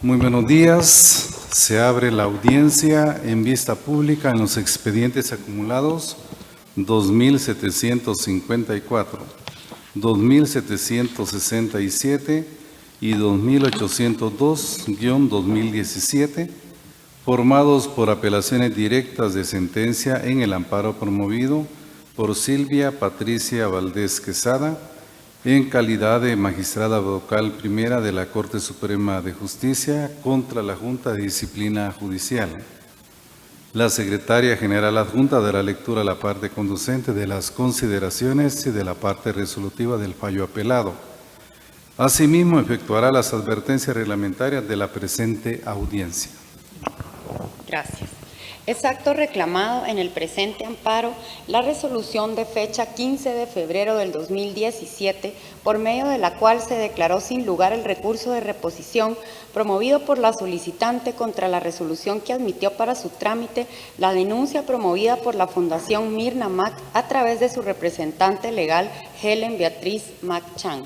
Muy buenos días. Se abre la audiencia en vista pública en los expedientes acumulados 2754, 2767 y 2802-2017, formados por apelaciones directas de sentencia en el amparo promovido por Silvia Patricia Valdés Quesada, en calidad de magistrada vocal primera de la Corte Suprema de Justicia contra la Junta de Disciplina Judicial. La secretaria general adjunta dará lectura a la parte conducente de las consideraciones y de la parte resolutiva del fallo apelado. Asimismo, efectuará las advertencias reglamentarias de la presente audiencia. Gracias. Es acto reclamado en el presente amparo la resolución de fecha 15 de febrero del 2017, por medio de la cual se declaró sin lugar el recurso de reposición promovido por la solicitante contra la resolución que admitió para su trámite la denuncia promovida por la Fundación Mirna Mac a través de su representante legal Helen Beatriz Mac Chan.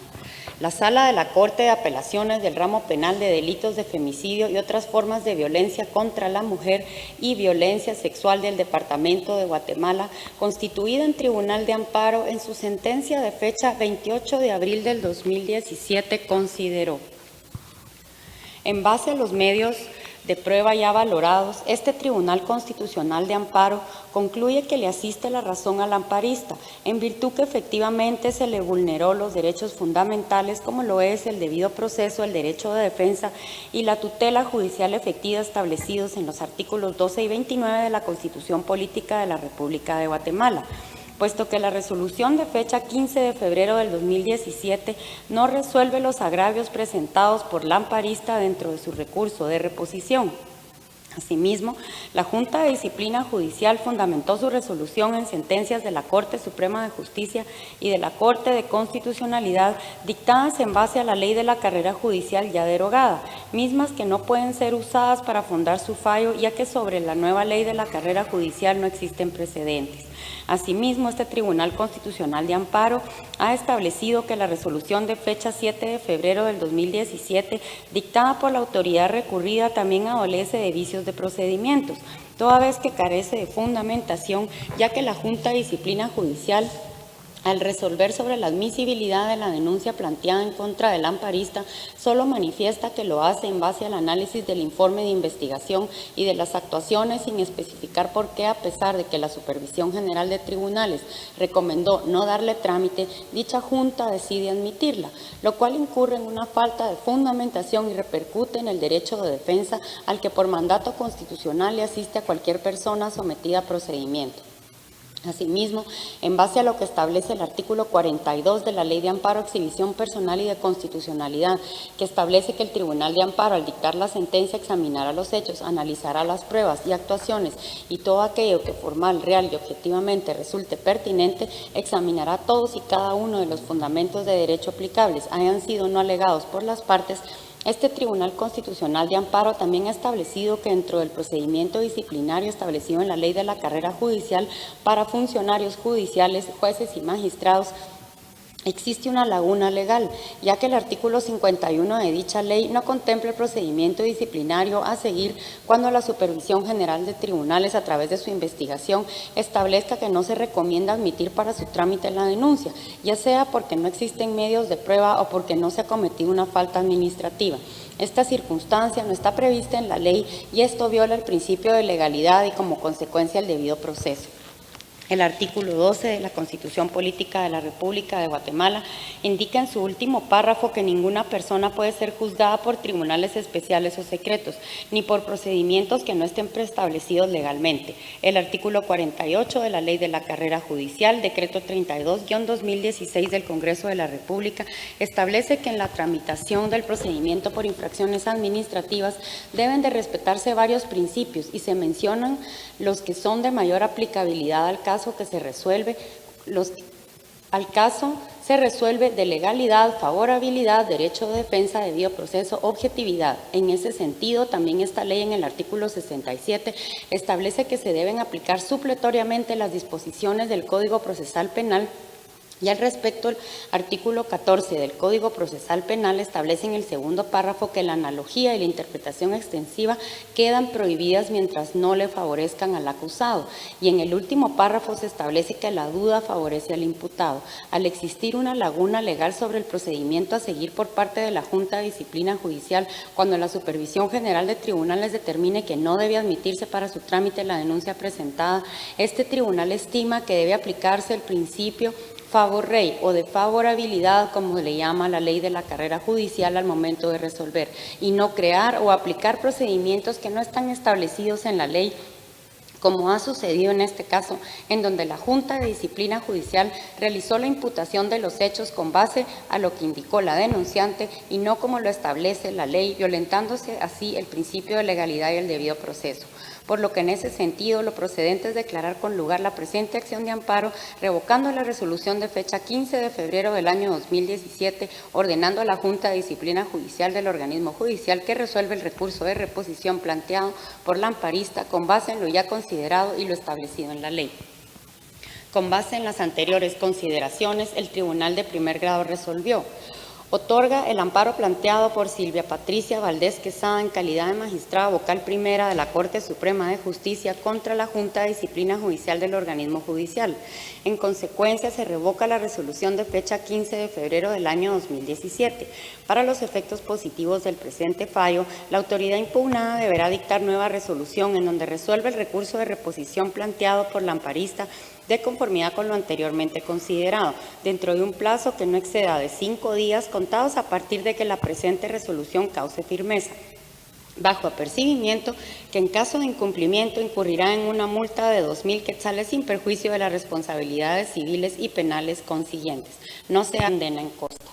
La Sala de la Corte de Apelaciones del Ramo Penal de Delitos de Femicidio y otras formas de violencia contra la mujer y violencia sexual del Departamento de Guatemala, constituida en Tribunal de Amparo, en su sentencia de fecha 28 de abril del 2017, consideró: en base a los medios de prueba ya valorados, este Tribunal Constitucional de Amparo concluye que le asiste la razón al amparista, en virtud que efectivamente se le vulneró los derechos fundamentales, como lo es el debido proceso, el derecho de defensa y la tutela judicial efectiva establecidos en los artículos 12 y 29 de la Constitución Política de la República de Guatemala, puesto que la resolución de fecha 15 de febrero del 2017 no resuelve los agravios presentados por la amparista dentro de su recurso de reposición. Asimismo, la Junta de Disciplina Judicial fundamentó su resolución en sentencias de la Corte Suprema de Justicia y de la Corte de Constitucionalidad dictadas en base a la ley de la carrera judicial ya derogada, mismas que no pueden ser usadas para fundar su fallo, ya que sobre la nueva ley de la carrera judicial no existen precedentes. Asimismo, este Tribunal Constitucional de Amparo ha establecido que la resolución de fecha 7 de febrero del 2017, dictada por la autoridad recurrida, también adolece de vicios de procedimientos, toda vez que carece de fundamentación, ya que la Junta de Disciplina Judicial, al resolver sobre la admisibilidad de la denuncia planteada en contra del amparista, solo manifiesta que lo hace en base al análisis del informe de investigación y de las actuaciones, sin especificar por qué, a pesar de que la Supervisión General de Tribunales recomendó no darle trámite, dicha Junta decide admitirla, lo cual incurre en una falta de fundamentación y repercute en el derecho de defensa al que por mandato constitucional le asiste a cualquier persona sometida a procedimiento. Asimismo, en base a lo que establece el artículo 42 de la Ley de Amparo, Exhibición Personal y de Constitucionalidad, que establece que el Tribunal de Amparo, al dictar la sentencia, examinará los hechos, analizará las pruebas y actuaciones y todo aquello que formal, real y objetivamente resulte pertinente, examinará todos y cada uno de los fundamentos de derecho aplicables, hayan sido o no alegados por las partes. Este Tribunal Constitucional de Amparo también ha establecido que dentro del procedimiento disciplinario establecido en la Ley de la Carrera Judicial para funcionarios judiciales, jueces y magistrados, existe una laguna legal, ya que el artículo 51 de dicha ley no contempla el procedimiento disciplinario a seguir cuando la Supervisión General de Tribunales, a través de su investigación, establezca que no se recomienda admitir para su trámite la denuncia, ya sea porque no existen medios de prueba o porque no se ha cometido una falta administrativa. Esta circunstancia no está prevista en la ley y esto viola el principio de legalidad y como consecuencia el debido proceso. El artículo 12 de la Constitución Política de la República de Guatemala indica en su último párrafo que ninguna persona puede ser juzgada por tribunales especiales o secretos, ni por procedimientos que no estén preestablecidos legalmente. El artículo 48 de la Ley de la Carrera Judicial, Decreto 32-2016 del Congreso de la República, establece que en la tramitación del procedimiento por infracciones administrativas deben de respetarse varios principios y se mencionan los que son de mayor aplicabilidad al caso que se resuelve, se resuelve de legalidad, favorabilidad, derecho de defensa, debido proceso, objetividad. En ese sentido, también esta ley en el artículo 67 establece que se deben aplicar supletoriamente las disposiciones del Código Procesal Penal Y al respecto, el artículo 14 del Código Procesal Penal establece en el segundo párrafo que la analogía y la interpretación extensiva quedan prohibidas mientras no le favorezcan al acusado. Y en el último párrafo se establece que la duda favorece al imputado. Al existir una laguna legal sobre el procedimiento a seguir por parte de la Junta de Disciplina Judicial, cuando la Supervisión General de Tribunales determine que no debe admitirse para su trámite la denuncia presentada, este tribunal estima que debe aplicarse el principio favor rey o de favorabilidad, como le llama la ley de la carrera judicial al momento de resolver, y no crear o aplicar procedimientos que no están establecidos en la ley, como ha sucedido en este caso, en donde la Junta de Disciplina Judicial realizó la imputación de los hechos con base a lo que indicó la denunciante y no como lo establece la ley, violentándose así el principio de legalidad y el debido proceso. Por lo que en ese sentido lo procedente es declarar con lugar la presente acción de amparo, revocando la resolución de fecha 15 de febrero del año 2017, ordenando a la Junta de Disciplina Judicial del organismo judicial que resuelve el recurso de reposición planteado por la amparista con base en lo ya considerado y lo establecido en la ley. Con base en las anteriores consideraciones, el Tribunal de Primer Grado resolvió: otorga el amparo planteado por Silvia Patricia Valdés Quesada en calidad de magistrada vocal primera de la Corte Suprema de Justicia contra la Junta de Disciplina Judicial del organismo judicial. En consecuencia, se revoca la resolución de fecha 15 de febrero del año 2017. Para los efectos positivos del presente fallo, la autoridad impugnada deberá dictar nueva resolución en donde resuelva el recurso de reposición planteado por la amparista de conformidad con lo anteriormente considerado, dentro de un plazo que no exceda de 5 días contados a partir de que la presente resolución cause firmeza, bajo apercibimiento que en caso de incumplimiento incurrirá en una multa de 2.000 quetzales sin perjuicio de las responsabilidades civiles y penales consiguientes. No se condena en costas.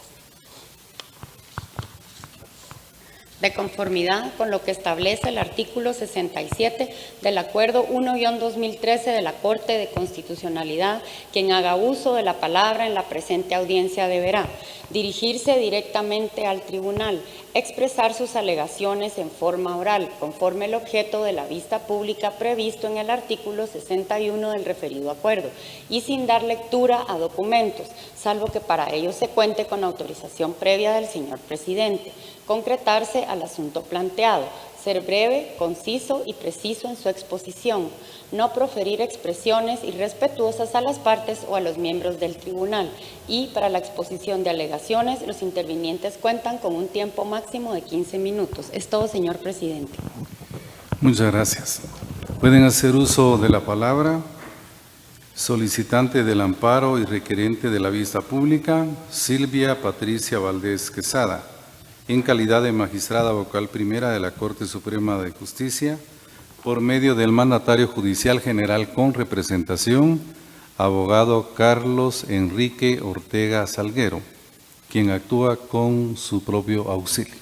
De conformidad con lo que establece el artículo 67 del Acuerdo 1-2013 de la Corte de Constitucionalidad, quien haga uso de la palabra en la presente audiencia deberá dirigirse directamente al tribunal, expresar sus alegaciones en forma oral, conforme el objeto de la vista pública previsto en el artículo 61 del referido acuerdo, y sin dar lectura a documentos, salvo que para ello se cuente con autorización previa del señor presidente. Concretarse al asunto planteado, ser breve, conciso y preciso en su exposición, no proferir expresiones irrespetuosas a las partes o a los miembros del tribunal, y para la exposición de alegaciones los intervinientes cuentan con un tiempo máximo de 15 minutos. Es todo, señor presidente. Muchas gracias. Pueden hacer uso de la palabra solicitante del amparo y requerente de la vista pública, Silvia Patricia Valdés Quesada, en calidad de magistrada vocal primera de la Corte Suprema de Justicia, por medio del mandatario judicial general con representación, abogado Carlos Enrique Ortega Salguero, quien actúa con su propio auxilio.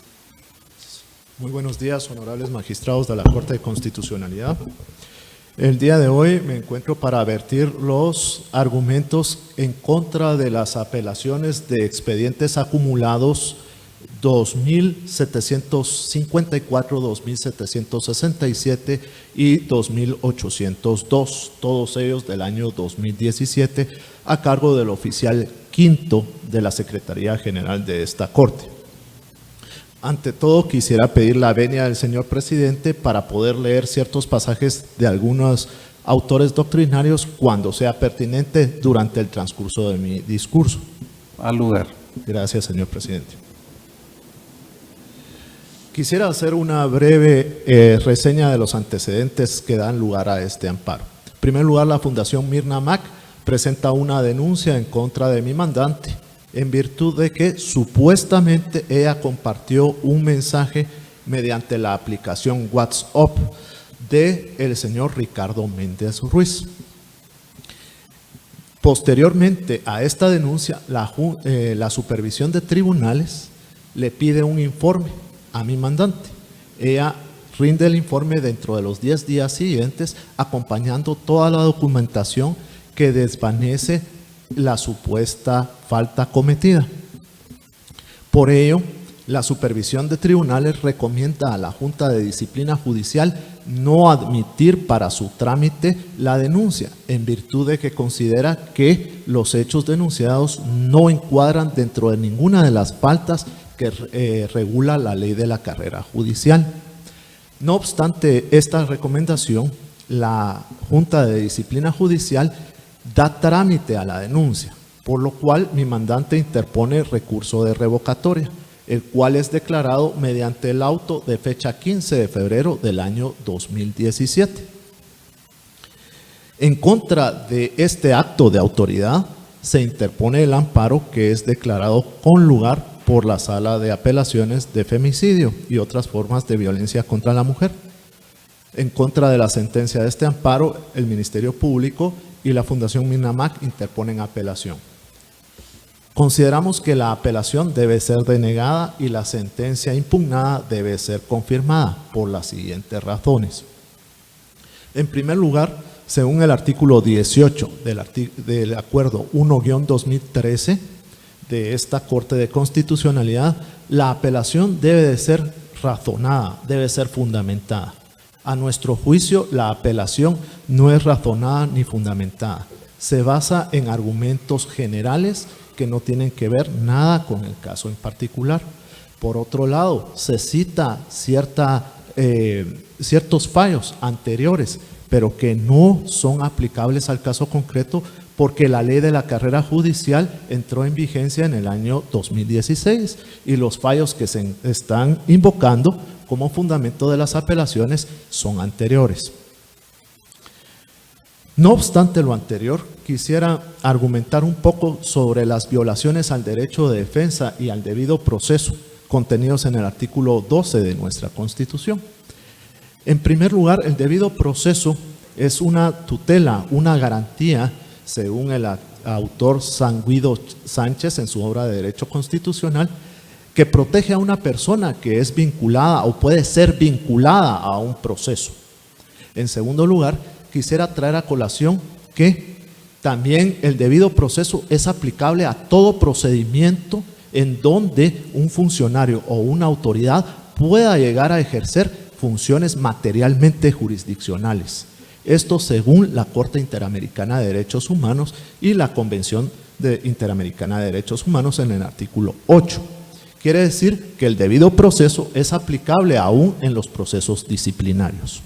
Muy buenos días, honorables magistrados de la Corte de Constitucionalidad. El día de hoy me encuentro para advertir los argumentos en contra de las apelaciones de expedientes acumulados 2.754, 2.767 y 2.802, todos ellos del año 2017, a cargo del oficial quinto de la Secretaría General de esta Corte. Ante todo, quisiera pedir la venia del señor presidente para poder leer ciertos pasajes de algunos autores doctrinarios cuando sea pertinente durante el transcurso de mi discurso. Al lugar. Gracias, señor presidente. Quisiera hacer una breve reseña de los antecedentes que dan lugar a este amparo. En primer lugar, la Fundación Mirna Mac presenta una denuncia en contra de mi mandante en virtud de que supuestamente ella compartió un mensaje mediante la aplicación WhatsApp del señor Ricardo Méndez Ruiz. Posteriormente a esta denuncia, la supervisión de tribunales le pide un informe a mi mandante. Ella rinde el informe dentro de los 10 días siguientes, acompañando toda la documentación que desvanece la supuesta falta cometida. Por ello, la supervisión de tribunales recomienda a la Junta de Disciplina Judicial no admitir para su trámite la denuncia, en virtud de que considera que los hechos denunciados no encuadran dentro de ninguna de las faltas que regula la ley de la carrera judicial. No obstante esta recomendación, la Junta de Disciplina Judicial da trámite a la denuncia, por lo cual mi mandante interpone recurso de revocatoria, el cual es declarado mediante el auto de fecha 15 de febrero del año 2017. En contra de este acto de autoridad, se interpone el amparo que es declarado con lugar por la Sala de Apelaciones de Femicidio y otras formas de violencia contra la mujer. En contra de la sentencia de este amparo, el Ministerio Público y la Fundación Minamac interponen apelación. Consideramos que la apelación debe ser denegada y la sentencia impugnada debe ser confirmada por las siguientes razones. En primer lugar, según el artículo 18 del Acuerdo 1-2013 de esta Corte de Constitucionalidad, la apelación debe de ser razonada, debe ser fundamentada. A nuestro juicio, la apelación no es razonada ni fundamentada. Se basa en argumentos generales que no tienen que ver nada con el caso en particular. Por otro lado, se cita ciertos fallos anteriores, pero que no son aplicables al caso concreto porque la ley de la carrera judicial entró en vigencia en el año 2016 y los fallos que se están invocando como fundamento de las apelaciones son anteriores. No obstante lo anterior, quisiera argumentar un poco sobre las violaciones al derecho de defensa y al debido proceso contenidos en el artículo 12 de nuestra Constitución. En primer lugar, el debido proceso es una tutela, una garantía, según el autor San Guido Sánchez en su obra de Derecho Constitucional, que protege a una persona que es vinculada o puede ser vinculada a un proceso. En segundo lugar, quisiera traer a colación que también el debido proceso es aplicable a todo procedimiento en donde un funcionario o una autoridad pueda llegar a ejercer funciones materialmente jurisdiccionales. Esto según la Corte Interamericana de Derechos Humanos y la Convención Interamericana de Derechos Humanos en el artículo 8. Quiere decir que el debido proceso es aplicable aún en los procesos disciplinarios.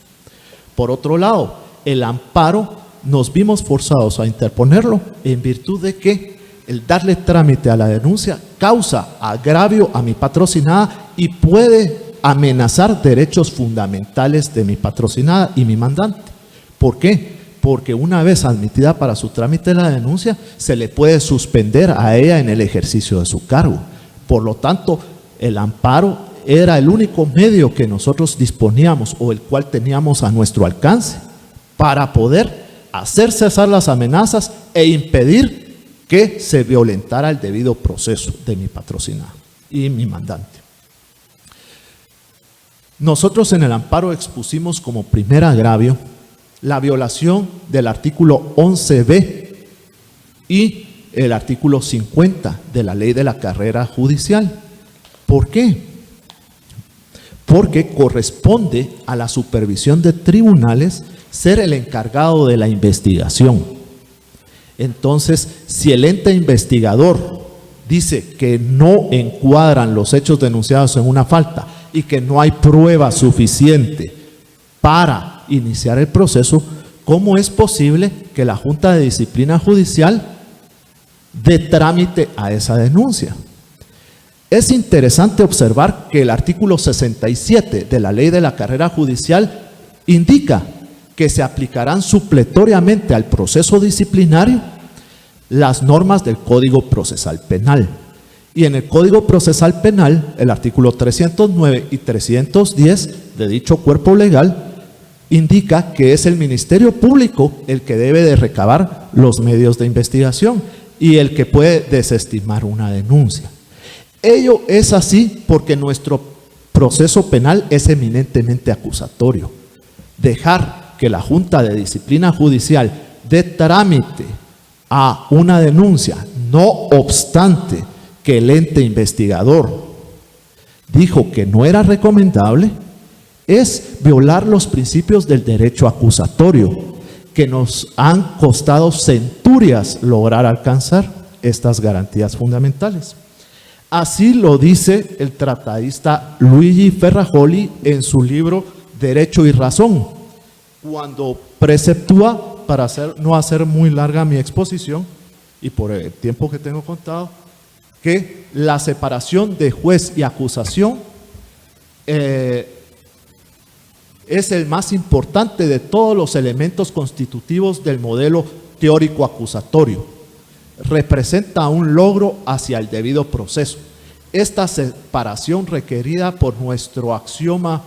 Por otro lado, el amparo nos vimos forzados a interponerlo en virtud de que el darle trámite a la denuncia causa agravio a mi patrocinada y puede amenazar derechos fundamentales de mi patrocinada y mi mandante. ¿Por qué? Porque una vez admitida para su trámite la denuncia, se le puede suspender a ella en el ejercicio de su cargo. Por lo tanto, el amparo era el único medio que nosotros disponíamos o el cual teníamos a nuestro alcance para poder hacer cesar las amenazas e impedir que se violentara el debido proceso de mi patrocinada y mi mandante. Nosotros en el amparo expusimos como primer agravio la violación del artículo 11b y el artículo 50 de la ley de la carrera judicial. ¿Por qué? Porque corresponde a la supervisión de tribunales ser el encargado de la investigación. Entonces, si el ente investigador dice que no encuadran los hechos denunciados en una falta y que no hay prueba suficiente para iniciar el proceso, ¿cómo es posible que la Junta de Disciplina Judicial dé trámite a esa denuncia? Es interesante observar que el artículo 67 de la Ley de la Carrera Judicial indica que se aplicarán supletoriamente al proceso disciplinario las normas del Código Procesal Penal. Y en el Código Procesal Penal, el artículo 309 y 310 de dicho cuerpo legal indica que es el Ministerio Público el que debe de recabar los medios de investigación y el que puede desestimar una denuncia. Ello es así porque nuestro proceso penal es eminentemente acusatorio. Dejar que la Junta de Disciplina Judicial dé trámite a una denuncia, no obstante que el ente investigador dijo que no era recomendable, es violar los principios del derecho acusatorio, que nos han costado centurias lograr alcanzar estas garantías fundamentales. Así lo dice el tratadista Luigi Ferrajoli en su libro Derecho y Razón, cuando preceptúa, para no hacer muy larga mi exposición y por el tiempo que tengo contado, que la separación de juez y acusación es el más importante de todos los elementos constitutivos del modelo teórico acusatorio. Representa un logro hacia el debido proceso. Esta separación requerida por nuestro axioma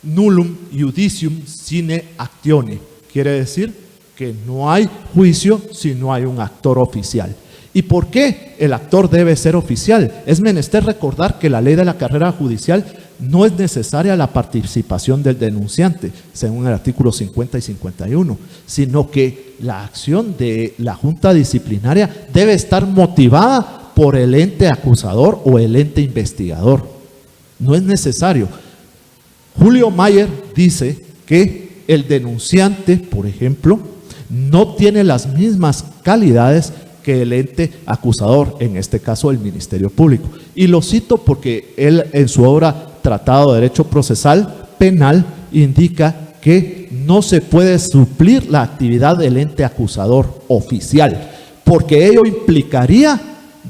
nullum iudicium sine actione, quiere decir que no hay juicio si no hay un actor oficial. ¿Y por qué el actor debe ser oficial? Es menester recordar que la ley de la carrera judicial no es necesaria la participación del denunciante, según el artículo 50 y 51, sino que la acción de la junta disciplinaria debe estar motivada por el ente acusador o el ente investigador. No es necesario. Julio Mayer dice que el denunciante, por ejemplo, no tiene las mismas calidades que el ente acusador, en este caso el Ministerio Público. Y lo cito porque él en su obra Tratado de Derecho Procesal Penal indica que no se puede suplir la actividad del ente acusador oficial, porque ello implicaría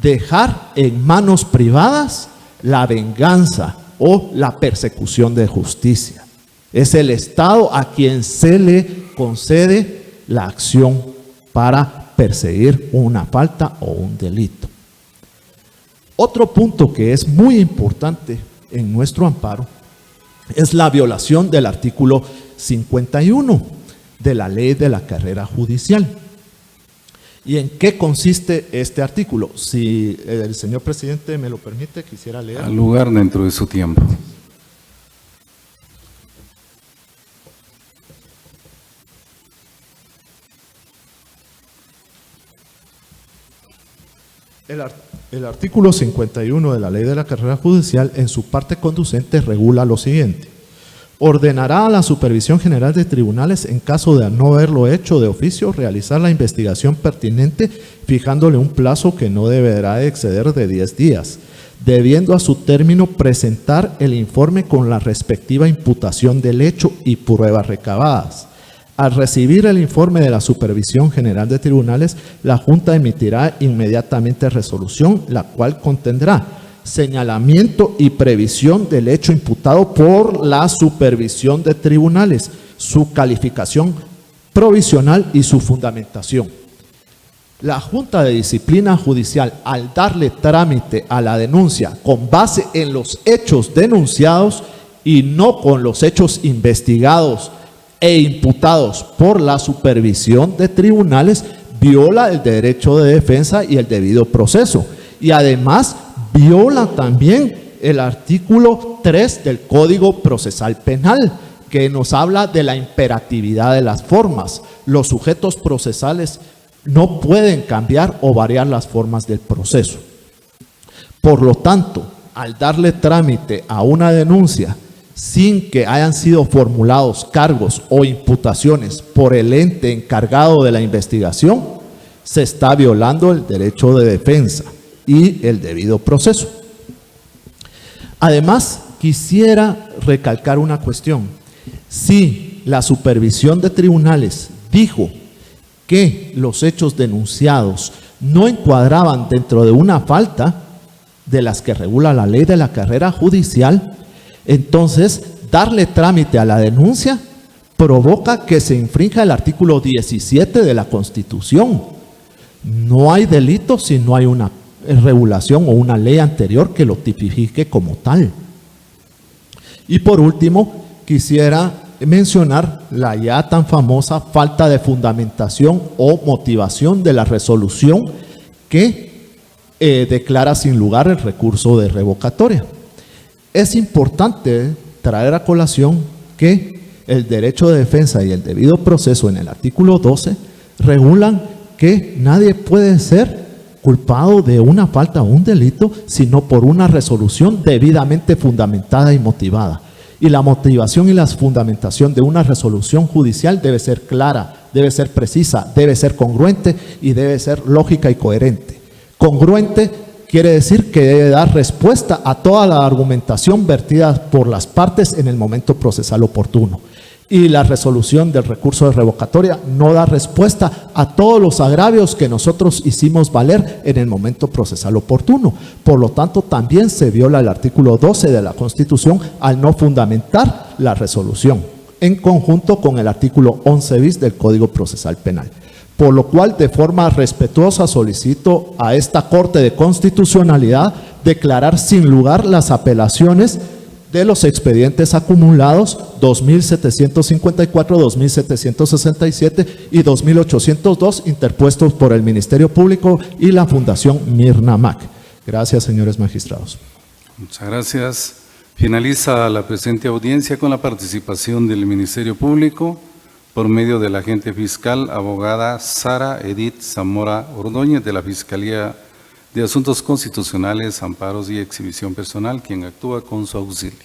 dejar en manos privadas la venganza o la persecución de justicia. Es el Estado a quien se le concede la acción para perseguir una falta o un delito. Otro punto que es muy importante en nuestro amparo es la violación del artículo 51 de la Ley de la Carrera Judicial. ¿Y en qué consiste este artículo? Si el señor presidente me lo permite, quisiera leer. Al lugar dentro de su tiempo. El artículo 51 de la Ley de la Carrera Judicial en su parte conducente regula lo siguiente: ordenará a la Supervisión General de Tribunales, en caso de no haberlo hecho de oficio, realizar la investigación pertinente, fijándole un plazo que no deberá exceder de 10 días, debiendo a su término presentar el informe con la respectiva imputación del hecho y pruebas recabadas. Al recibir el informe de la Supervisión General de Tribunales, la Junta emitirá inmediatamente resolución, la cual contendrá señalamiento y previsión del hecho imputado por la Supervisión de Tribunales, su calificación provisional y su fundamentación. La Junta de Disciplina Judicial, al darle trámite a la denuncia con base en los hechos denunciados y no con los hechos investigados e imputados por la Supervisión de Tribunales, viola el derecho de defensa y el debido proceso. Y además viola también el artículo 3 del Código Procesal Penal, que nos habla de la imperatividad de las formas. Los sujetos procesales no pueden cambiar o variar las formas del proceso. Por lo tanto, al darle trámite a una denuncia sin que hayan sido formulados cargos o imputaciones por el ente encargado de la investigación, se está violando el derecho de defensa y el debido proceso. Además, quisiera recalcar una cuestión. Si la Supervisión de Tribunales dijo que los hechos denunciados no encuadraban dentro de una falta de las que regula la Ley de la Carrera Judicial, entonces darle trámite a la denuncia provoca que se infrinja el artículo 17 de la Constitución. No hay delito si no hay una regulación o una ley anterior que lo tipifique como tal. Y por último, quisiera mencionar la ya tan famosa falta de fundamentación o motivación de la resolución que declara sin lugar el recurso de revocatoria. Es importante traer a colación que el derecho de defensa y el debido proceso en el artículo 12 regulan que nadie puede ser culpado de una falta o un delito sino por una resolución debidamente fundamentada y motivada. Y la motivación y la fundamentación de una resolución judicial debe ser clara, debe ser precisa, debe ser congruente y debe ser lógica y coherente. Congruente quiere decir que debe dar respuesta a toda la argumentación vertida por las partes en el momento procesal oportuno. Y la resolución del recurso de revocatoria no da respuesta a todos los agravios que nosotros hicimos valer en el momento procesal oportuno. Por lo tanto, también se viola el artículo 12 de la Constitución al no fundamentar la resolución, en conjunto con el artículo 11 bis del Código Procesal Penal. Por lo cual, de forma respetuosa, solicito a esta Corte de Constitucionalidad declarar sin lugar las apelaciones de los expedientes acumulados 2754, 2767 y 2802 interpuestos por el Ministerio Público y la Fundación Mirna Mac. Gracias, señores magistrados. Muchas gracias. Finaliza la presente audiencia con la participación del Ministerio Público por medio de la agente fiscal, abogada Sara Edith Zamora Ordóñez, de la Fiscalía de Asuntos Constitucionales, Amparos y Exhibición Personal, quien actúa con su auxilio.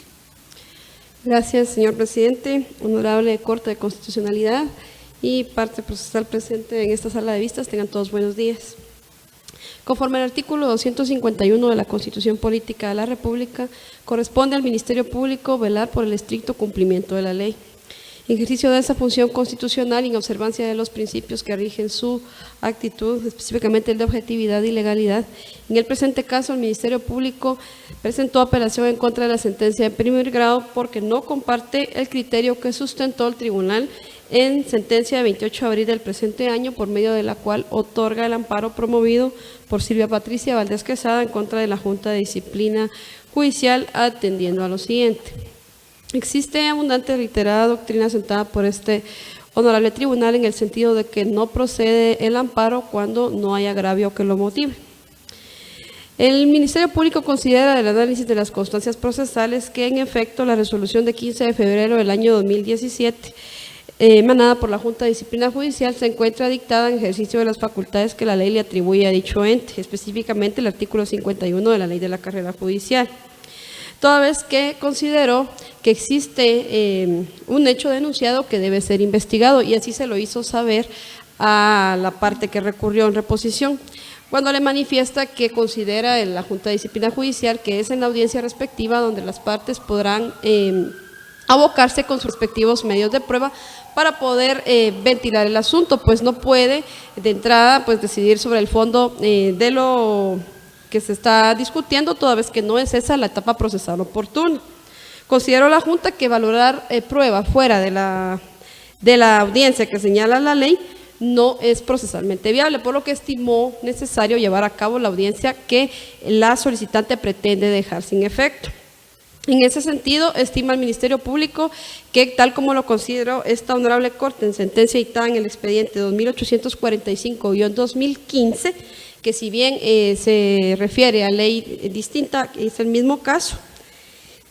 Gracias, señor presidente, honorable Corte de Constitucionalidad y parte procesal presente en esta sala de vistas. Tengan todos buenos días. Conforme al artículo 251 de la Constitución Política de la República, corresponde al Ministerio Público velar por el estricto cumplimiento de la ley. En ejercicio de esa función constitucional y en observancia de los principios que rigen su actitud, específicamente el de objetividad y legalidad, en el presente caso el Ministerio Público presentó apelación en contra de la sentencia de primer grado porque no comparte el criterio que sustentó el tribunal en sentencia de 28 de abril del presente año, por medio de la cual otorga el amparo promovido por Silvia Patricia Valdés Quesada en contra de la Junta de Disciplina Judicial, atendiendo a lo siguiente. Existe abundante y reiterada doctrina sentada por este honorable tribunal en el sentido de que no procede el amparo cuando no hay agravio que lo motive. El Ministerio Público considera del análisis de las constancias procesales que en efecto la resolución de 15 de febrero del año 2017 emanada por la Junta de Disciplina Judicial se encuentra dictada en ejercicio de las facultades que la ley le atribuye a dicho ente, específicamente el artículo 51 de la Ley de la Carrera Judicial. Toda vez que consideró que existe un hecho denunciado que debe ser investigado, y así se lo hizo saber a la parte que recurrió en reposición, cuando le manifiesta que considera en la Junta de Disciplina Judicial que es en la audiencia respectiva donde las partes podrán abocarse con sus respectivos medios de prueba para poder ventilar el asunto, pues no puede de entrada pues decidir sobre el fondo de lo que se está discutiendo, toda vez que no es esa la etapa procesal oportuna. Consideró la Junta que valorar prueba fuera de la audiencia que señala la ley no es procesalmente viable, por lo que estimó necesario llevar a cabo la audiencia que la solicitante pretende dejar sin efecto. En ese sentido, estima el Ministerio Público que, tal como lo consideró esta honorable Corte en sentencia dictada en el expediente 2845-2015, que si bien se refiere a ley distinta, es el mismo caso,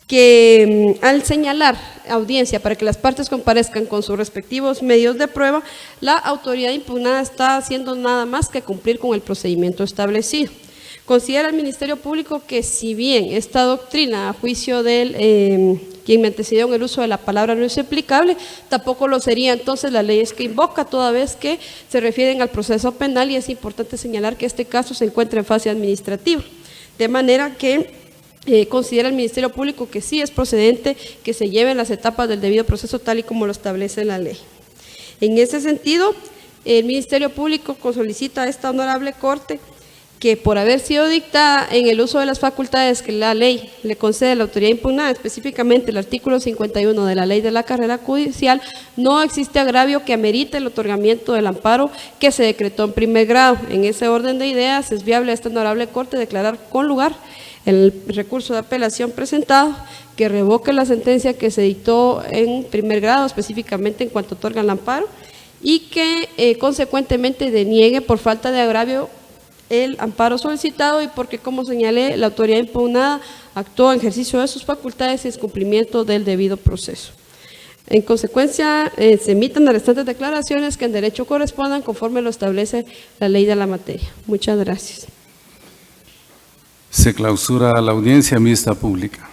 que al señalar audiencia para que las partes comparezcan con sus respectivos medios de prueba, la autoridad impugnada está haciendo nada más que cumplir con el procedimiento establecido. Considera el Ministerio Público que si bien esta doctrina, a juicio de quien me antecedió en el uso de la palabra, no es aplicable, tampoco lo sería entonces las leyes que invoca, toda vez que se refieren al proceso penal, y es importante señalar que este caso se encuentra en fase administrativa, de manera que considera el Ministerio Público que sí es procedente que se lleven las etapas del debido proceso tal y como lo establece la ley. En ese sentido, el Ministerio Público solicita a esta honorable Corte que, por haber sido dictada en el uso de las facultades que la ley le concede a la autoridad impugnada, específicamente el artículo 51 de la Ley de la Carrera Judicial, no existe agravio que amerite el otorgamiento del amparo que se decretó en primer grado. En ese orden de ideas, es viable a esta honorable Corte declarar con lugar el recurso de apelación presentado, que revoque la sentencia que se dictó en primer grado, específicamente en cuanto otorga el amparo, y que consecuentemente deniegue por falta de agravio el amparo solicitado, y porque, como señalé, la autoridad impugnada actuó en ejercicio de sus facultades y en cumplimiento del debido proceso. En consecuencia, se emitan las restantes declaraciones que en derecho correspondan conforme lo establece la ley de la materia. Muchas gracias. Se clausura la audiencia mixta pública.